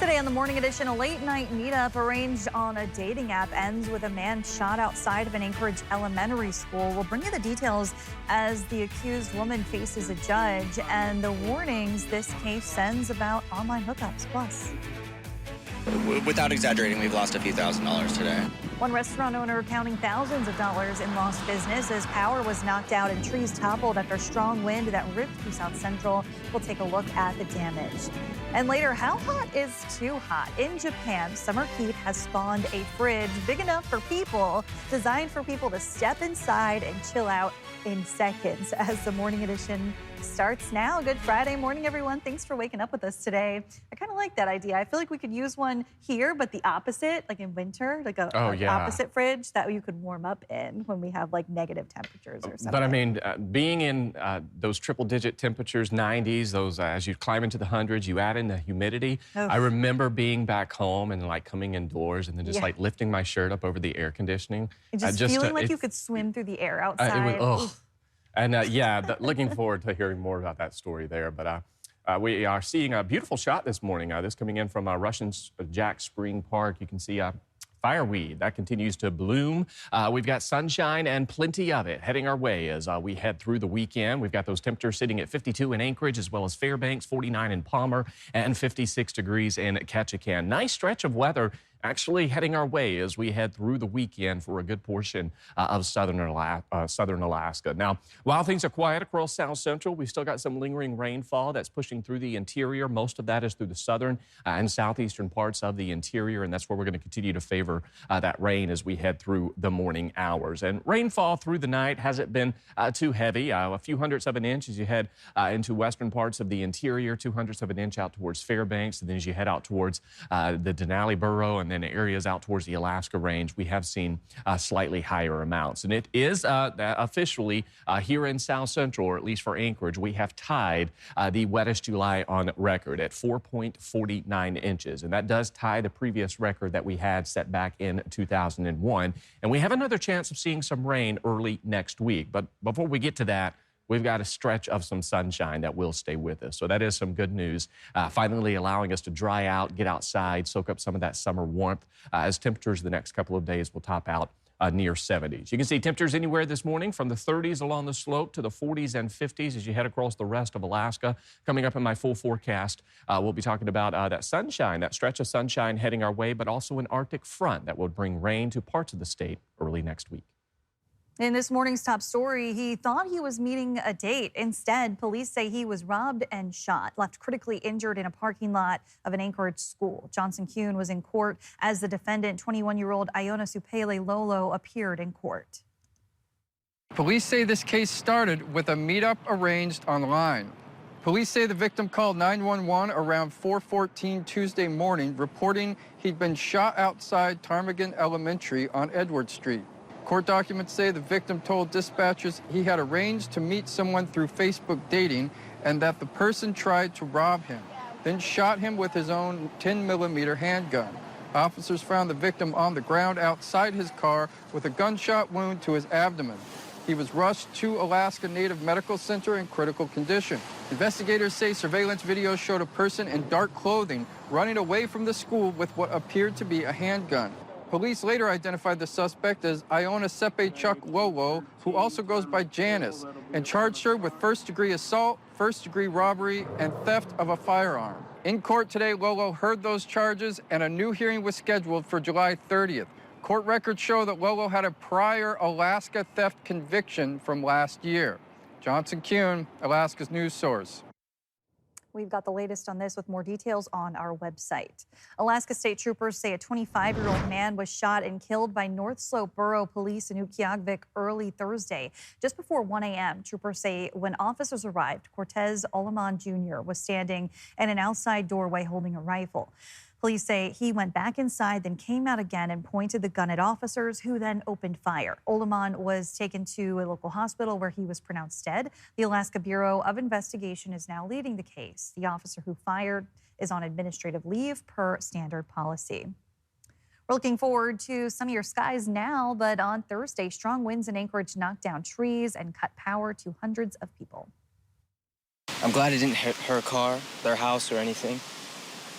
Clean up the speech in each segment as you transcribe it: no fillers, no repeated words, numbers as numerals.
Today on the Morning Edition, a late-night meetup arranged on a dating app ends with a man shot outside of an Anchorage elementary school. We'll bring you the details as the accused woman faces a judge and the warnings this case sends about online hookups. Plus, without exaggerating, we've lost a few $1,000s today. one restaurant owner counting thousands of dollars in lost business as power was knocked out and trees toppled after strong wind that ripped through South Central. We'll take a look at the damage. And later, how hot is too hot? In Japan, summer heat has spawned a fridge big enough for people, designed for people to step inside and chill out in seconds. As the Morning Edition starts now. Good Friday morning, everyone. Thanks for waking up with us today. I kind of like that idea. I feel like we could use one here, but the opposite, like in winter, like a opposite fridge that you could warm up in when we have like negative temperatures or something. But I mean, being in those triple-digit temperatures, 90s, those as you climb into the hundreds, you add in the humidity. Oh. I remember being back home and like coming indoors and then just like lifting my shirt up over the air conditioning. And just feeling like you could swim through the air outside. And looking forward to hearing more about that story there. But we are seeing a beautiful shot this morning. This coming in from Russian Jack Spring Park. You can see fireweed that continues to bloom. We've got sunshine and plenty of it heading our way as we head through the weekend. We've got those temperatures sitting at 52 in Anchorage, as well as Fairbanks, 49 in Palmer, and 56 degrees in Ketchikan. Nice stretch of weather actually heading our way as we head through the weekend for a good portion of southern Alaska. Now, while things are quiet across South Central, we've still got some lingering rainfall that's pushing through the interior. Most of that is through the southern and southeastern parts of the interior, and that's where we're going to continue to favor that rain as we head through the morning hours. And rainfall through the night hasn't been too heavy. A few hundredths of an inch as you head into western parts of the interior, 200ths of an inch out towards Fairbanks, and then as you head out towards the Denali Borough and then areas out towards the Alaska range, we have seen slightly higher amounts. And it is officially here in South Central, or at least for Anchorage, we have tied the wettest July on record at 4.49 inches. And that does tie the previous record that we had set back in 2001. And we have another chance of seeing some rain early next week. But before we get to that, we've got a stretch of some sunshine that will stay with us. So that is some good news, finally allowing us to dry out, get outside, soak up some of that summer warmth as temperatures the next couple of days will top out near 70s. You can see temperatures anywhere this morning from the 30s along the slope to the 40s and 50s as you head across the rest of Alaska. Coming up in my full forecast, we'll be talking about that sunshine, that stretch of sunshine heading our way, but also an Arctic front that will bring rain to parts of the state early next week. In this morning's top story, he thought he was meeting a date. Instead, police say he was robbed and shot, left critically injured in a parking lot of an Anchorage school. Johnson Kuhn was in court as the defendant. 21-year-old Iona Supele Lolo appeared in court. Police say this case started with a meetup arranged online. Police say the victim called 911 around 4:14 Tuesday morning, reporting he'd been shot outside Ptarmigan Elementary on Edward Street. Court documents say the victim told dispatchers he had arranged to meet someone through Facebook dating and that the person tried to rob him, then shot him with his own 10mm handgun. Officers found the victim on the ground outside his car with a gunshot wound to his abdomen. He was rushed to Alaska Native Medical Center in critical condition. Investigators say surveillance video showed a person in dark clothing running away from the school with what appeared to be a handgun. Police later identified the suspect as Iona Sepe Chuck Lolo, who also goes by Janice, and charged her with first-degree assault, first-degree robbery, and theft of a firearm. In court today, Lolo heard those charges, and a new hearing was scheduled for July 30th. Court records show that Lolo had a prior Alaska theft conviction from last year. Johnson Kuhn, Alaska's news source. We've got the latest on this with more details on our website. Alaska State Troopers say a 25-year-old man was shot and killed by North Slope Borough Police in Utqiagvik early Thursday. Just before 1 a.m., troopers say when officers arrived, Cortez Oleman Jr. was standing in an outside doorway holding a rifle. Police say he went back inside, then came out again and pointed the gun at officers, who then opened fire. Oleman was taken to a local hospital where he was pronounced dead. The Alaska Bureau of Investigation is now leading the case. The officer who fired is on administrative leave per standard policy. We're looking forward to sunnier skies now, but on Thursday, strong winds in Anchorage knocked down trees and cut power to hundreds of people. I'm glad it didn't hit her car, their house, or anything.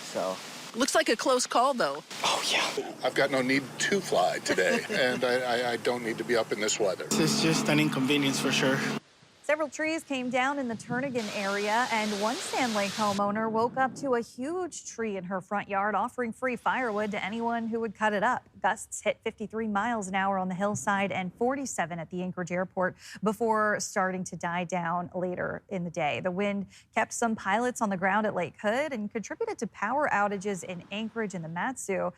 So Looks like a close call, though. Oh, yeah. I've got no need to fly today, and I don't need to be up in this weather. It's just an inconvenience for sure. Several trees came down in the Turnagain area, and one Sand Lake homeowner woke up to a huge tree in her front yard offering free firewood to anyone who would cut it up. Gusts hit 53 miles an hour on the hillside and 47 at the Anchorage airport before starting to die down later in the day. The wind kept some pilots on the ground at Lake Hood and contributed to power outages in Anchorage and the Matsu.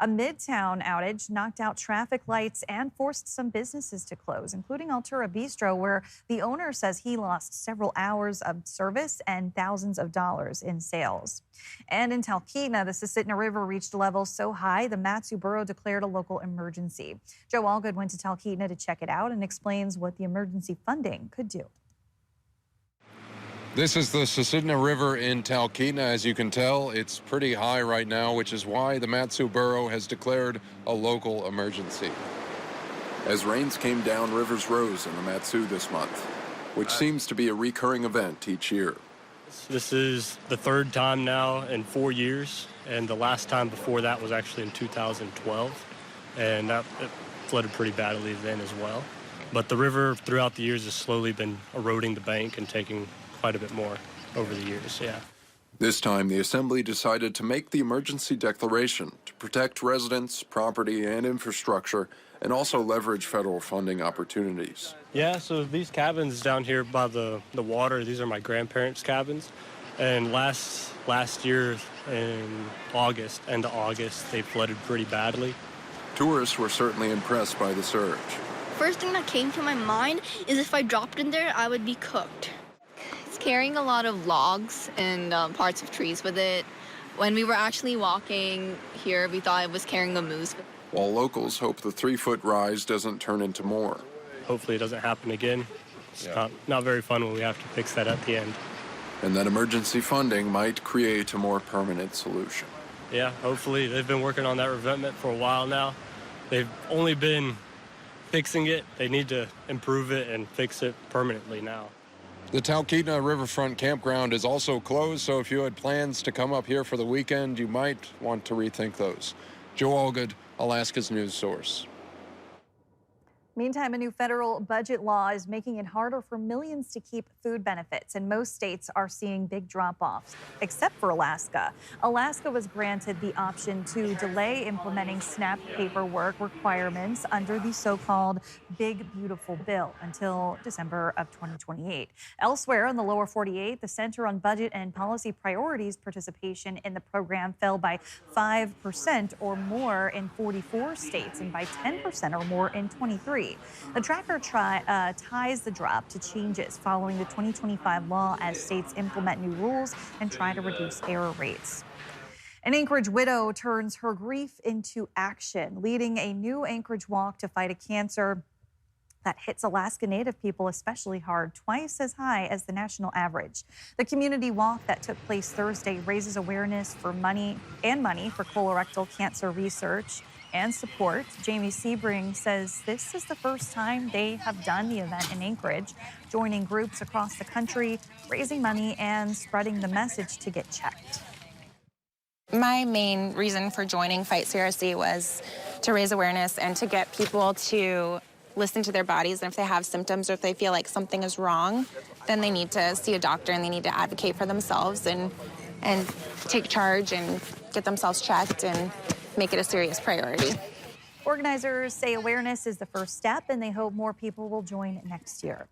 A Midtown outage knocked out traffic lights and forced some businesses to close, including Altura Bistro, where the owner says he lost several hours of service and thousands of dollars in sales. And in Talkeetna, the Susitna River reached levels so high the Matsu Borough declared a local emergency. Joe Allgood went to Talkeetna to check it out and explains what the emergency funding could do. This is the Susitna River in Talkeetna. As you can tell, it's pretty high right now, which is why the Matsu Borough has declared a local emergency. As rains came down, rivers rose in the Matsu this month, which seems to be a recurring event each year. This is the third time now in 4 years, and the last time before that was actually in 2012, and it flooded pretty badly then as well. But the river throughout the years has slowly been eroding the bank and taking quite a bit more over the years, yeah. This time, the Assembly decided to make the emergency declaration to protect residents, property, and infrastructure, and also leverage federal funding opportunities. Yeah, so these cabins down here by the water, these are my grandparents' cabins. And last year in August, end of August, they flooded pretty badly. Tourists were certainly impressed by the surge. First thing that came to my mind is if I dropped in there, I would be cooked. It's carrying a lot of logs and parts of trees with it. When we were actually walking here, we thought it was carrying a moose. While locals hope the 3-foot rise doesn't turn into more. Hopefully it doesn't happen again. It's not very fun when we have to fix that at the end. And that emergency funding might create a more permanent solution. Yeah, hopefully. They've been working on that revetment for a while now. They've only been fixing it. They need to improve it and fix it permanently now. The Talkeetna Riverfront Campground is also closed, so if you had plans to come up here for the weekend, you might want to rethink those. Joe Allgood, Alaska's news source. Meantime, a new federal budget law is making it harder for millions to keep food benefits, and most states are seeing big drop-offs, except for Alaska. Alaska was granted the option to delay implementing SNAP paperwork requirements under the so-called Big Beautiful Bill until December of 2028. Elsewhere in the lower 48, the Center on Budget and Policy Priorities participation in the program fell by 5% or more in 44 states and by 10% or more in 23. The tracker ties the drop to changes following the 2025 law as states implement new rules and try to reduce error rates. An Anchorage widow turns her grief into action, leading a new Anchorage walk to fight a cancer that hits Alaska Native people especially hard, twice as high as the national average. The community walk that took place Thursday raises awareness for money for colorectal cancer research and support. Jamie Sebring says this is the first time they have done the event in Anchorage, joining groups across the country, raising money and spreading the message to get checked. My main reason for joining Fight CRC was to raise awareness and to get people to listen to their bodies, and if they have symptoms or if they feel like something is wrong, then they need to see a doctor and they need to advocate for themselves and take charge and get themselves checked and make it a serious priority. Organizers say awareness is the first step, and they hope more people will join next year.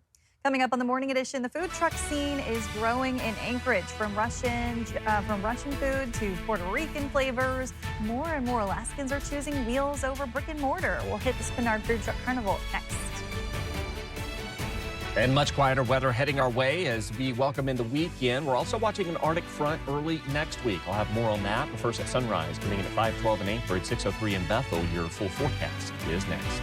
Coming up on the Morning Edition, the food truck scene is growing in Anchorage, from Russian food to Puerto Rican flavors. More and more Alaskans are choosing wheels over brick and mortar. We'll hit the Spinard Food Truck Carnival next. And much quieter weather heading our way as we welcome in the weekend. We're also watching an Arctic front early next week. I'll have more on that. But first at sunrise, coming in at 5:12 in Anchorage, 6:03 in Bethel. Your full forecast is next.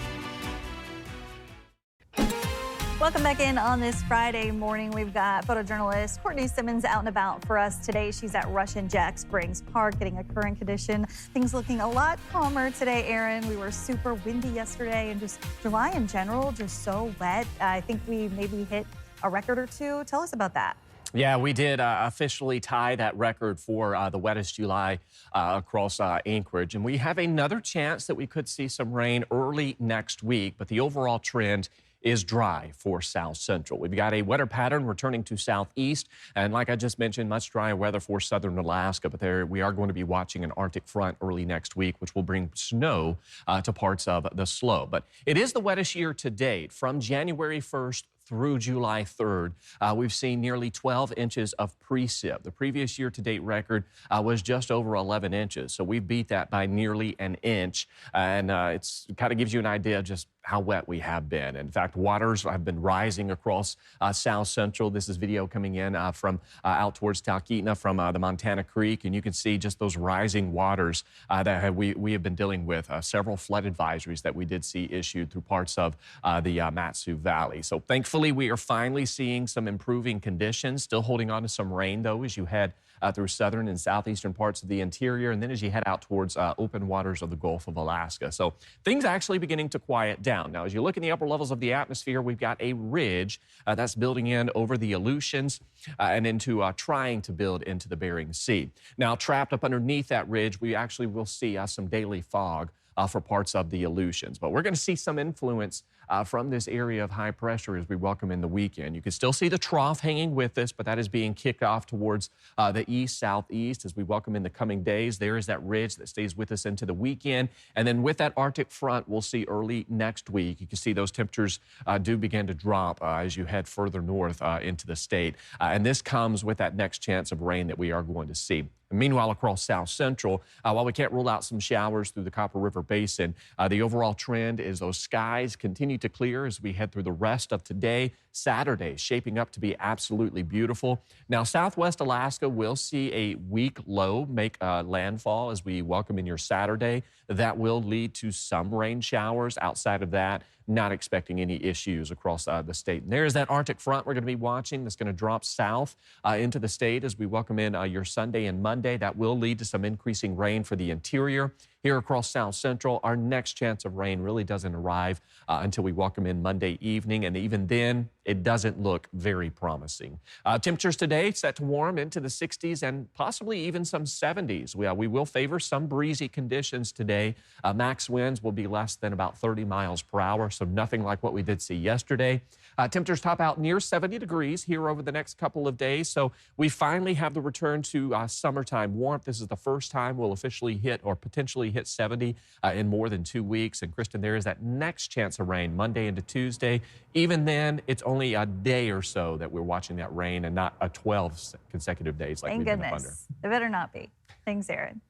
Welcome back in on this Friday morning. We've got photojournalist Courtney Simmons out and about for us today. She's at Russian Jack Springs Park getting a current condition. Things looking a lot calmer today, Aaron. We were super windy yesterday, and just July in general, just so wet. I think we maybe hit a record or two. Tell us about that. Yeah, we did officially tie that record for the wettest July across Anchorage. And we have another chance that we could see some rain early next week, but the overall trend is dry for South Central. We've got a wetter pattern returning to southeast, and like I just mentioned, much drier weather for southern Alaska, but there we are going to be watching an Arctic front early next week, which will bring snow to parts of the slope. But it is the wettest year to date. From January 1st through July 3rd, we've seen nearly 12 inches of precip. The previous year-to-date record was just over 11 inches, so we beat that by nearly an inch, and it kind of gives you an idea of just how wet we have been. In fact, waters have been rising across South Central. This is video coming in from out towards Talkeetna from the Montana Creek, and you can see just those rising waters that we have been dealing with. Several flood advisories that we did see issued through parts of the Mat-Su Valley. So thankfully, we are finally seeing some improving conditions. Still holding on to some rain, though, as you head through southern and southeastern parts of the interior, and then as you head out towards open waters of the Gulf of Alaska. So things actually beginning to quiet down. Now, as you look in the upper levels of the atmosphere, we've got a ridge that's building in over the Aleutians and into trying to build into the Bering Sea. Now, trapped up underneath that ridge, we actually will see some daily fog for parts of the Aleutians. But we're going to see some influence from this area of high pressure as we welcome in the weekend. You can still see the trough hanging with us, but that is being kicked off towards the east-southeast as we welcome in the coming days. There is that ridge that stays with us into the weekend. And then with that Arctic front, we'll see early next week. You can see those temperatures do begin to drop as you head further north into the state. And this comes with that next chance of rain that we are going to see. Meanwhile, across South Central, while we can't rule out some showers through the Copper River Basin, the overall trend is those skies continue to clear as we head through the rest of today. Saturday shaping up to be absolutely beautiful. Now, Southwest Alaska will see a weak low make landfall as we welcome in your Saturday. That will lead to some rain showers. Outside of that, not expecting any issues across the state. And there's that Arctic front we're going to be watching that's going to drop south into the state as we welcome in your Sunday and Monday. That will lead to some increasing rain for the interior. Here across South Central, our next chance of rain really doesn't arrive until we welcome in Monday evening, and even then, it doesn't look very promising. Temperatures today set to warm into the 60s and possibly even some 70s. We will favor some breezy conditions today. Max winds will be less than about 30 miles per hour, so nothing like what we did see yesterday. Temperatures top out near 70 degrees here over the next couple of days, so we finally have the return to summertime warmth. This is the first time we'll officially hit or potentially hit 70 in more than 2 weeks. And Kristen, there is that next chance of rain Monday into Tuesday. Even then, it's only a day or so that we're watching that rain and not 12 consecutive days like we've been up under. It better not be. Thanks, Aaron.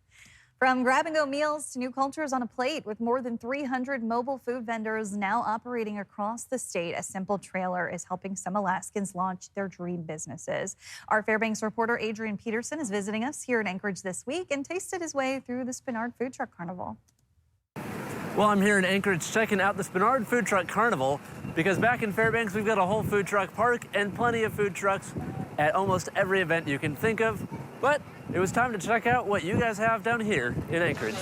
From grab-and-go meals to new cultures on a plate, with more than 300 mobile food vendors now operating across the state, a simple trailer is helping some Alaskans launch their dream businesses. Our Fairbanks reporter Adrian Peterson is visiting us here in Anchorage this week and tasted his way through the Spinard Food Truck Carnival. Well, I'm here in Anchorage checking out the Spinard Food Truck Carnival because back in Fairbanks, we've got a whole food truck park and plenty of food trucks at almost every event you can think of. But it was time to check out what you guys have down here in Anchorage.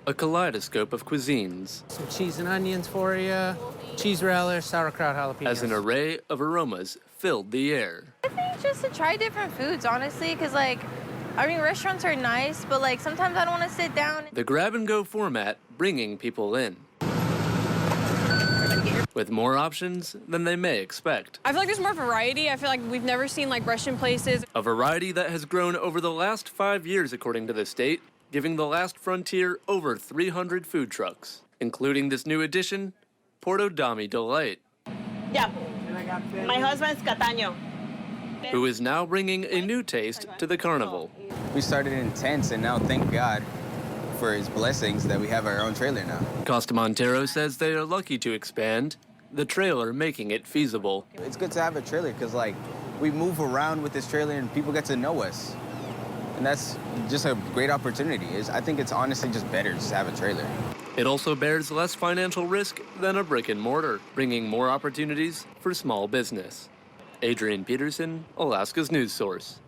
A kaleidoscope of cuisines. Some cheese and onions for you, cheese relish, sauerkraut, jalapenos. As an array of aromas filled the air. I think just to try different foods, honestly, because restaurants are nice, but sometimes I don't want to sit down. The grab-and-go format bringing people in, with more options than they may expect. I feel like there's more variety. I feel like we've never seen Russian places. A variety that has grown over the last 5 years, according to the state, giving the last frontier over 300 food trucks, including this new addition, Porto Dami Delight. Yeah, my husband's Cataño. Who is now bringing a new taste to the carnival. We started in tents, and now, thank God for his blessings, that we have our own trailer now. Costa Montero says they are lucky to expand, the trailer making it feasible. It's good to have a trailer because, we move around with this trailer and people get to know us. And that's just a great opportunity. I think it's honestly just better just to have a trailer. It also bears less financial risk than a brick and mortar, bringing more opportunities for small business. Adrian Peterson, Alaska's news source.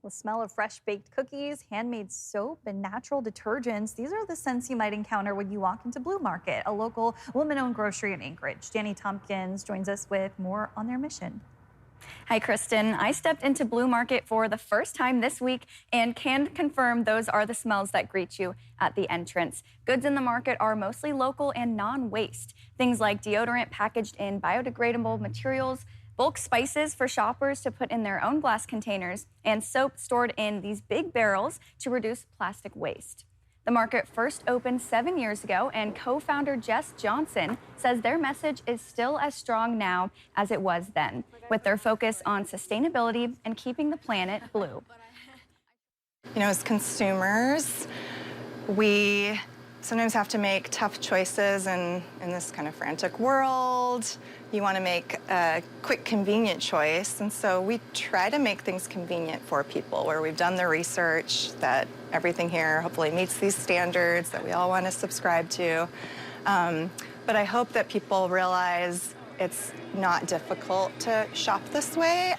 The smell of fresh baked cookies, handmade soap, and natural detergents. These are the scents you might encounter when you walk into Blue Market, a local woman-owned grocery in Anchorage. Danny Tompkins joins us with more on their mission. Hi, Kristen. I stepped into Blue Market for the first time this week and can confirm those are the smells that greet you at the entrance. Goods in the market are mostly local and non-waste. Things like deodorant packaged in biodegradable materials, bulk spices for shoppers to put in their own glass containers, and soap stored in these big barrels to reduce plastic waste. The market first opened 7 years ago, and co-founder Jess Johnson says their message is still as strong now as it was then, with their focus on sustainability and keeping the planet blue. You know, as consumers, we sometimes have to make tough choices in this kind of frantic world. You want to make a quick, convenient choice, and so we try to make things convenient for people, where we've done the research that everything here hopefully meets these standards that we all want to subscribe to. But I hope that people realize it's not difficult to shop this way.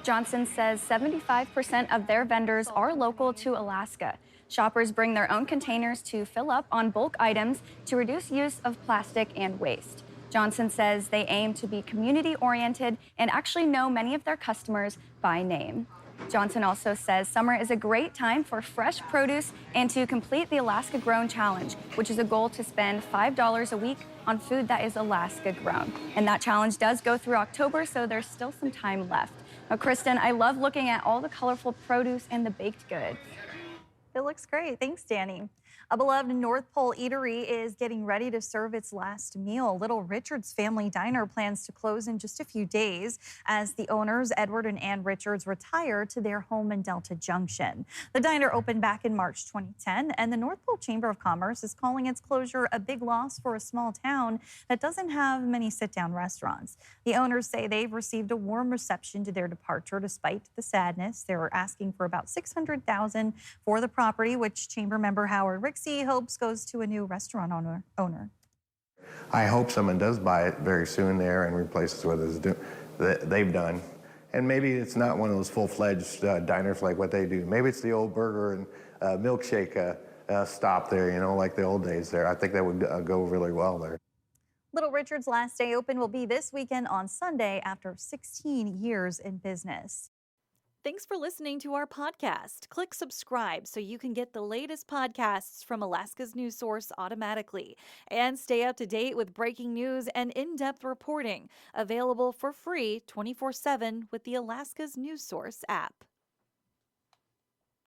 Johnson says 75% of their vendors are local to Alaska. Shoppers bring their own containers to fill up on bulk items to reduce use of plastic and waste. Johnson says they aim to be community-oriented and actually know many of their customers by name. Johnson also says summer is a great time for fresh produce and to complete the Alaska Grown Challenge, which is a goal to spend $5 a week on food that is Alaska grown. And that challenge does go through October, so there's still some time left. Now, Kristen, I love looking at all the colorful produce and the baked goods. It looks great. Thanks, Danny. A beloved North Pole eatery is getting ready to serve its last meal. Little Richard's Family Diner plans to close in just a few days as the owners, Edward and Ann Richards, retire to their home in Delta Junction. The diner opened back in March 2010, and the North Pole Chamber of Commerce is calling its closure a big loss for a small town that doesn't have many sit-down restaurants. The owners say they've received a warm reception to their departure despite the sadness. They're asking for about $600,000 for the property, which Chamber member Howard Rixey hopes goes to a new restaurant owner. I hope someone does buy it very soon there and replaces what they've done. And maybe it's not one of those full-fledged diners like what they do. Maybe it's the old burger and milkshake stop there, you know, like the old days there. I think that would go really well there. Little Richard's last day open will be this weekend on Sunday after 16 years in business. Thanks for listening to our podcast. Click subscribe so you can get the latest podcasts from Alaska's news source automatically. And stay up to date with breaking news and in-depth reporting. Available for free 24/7 with the Alaska's news source app.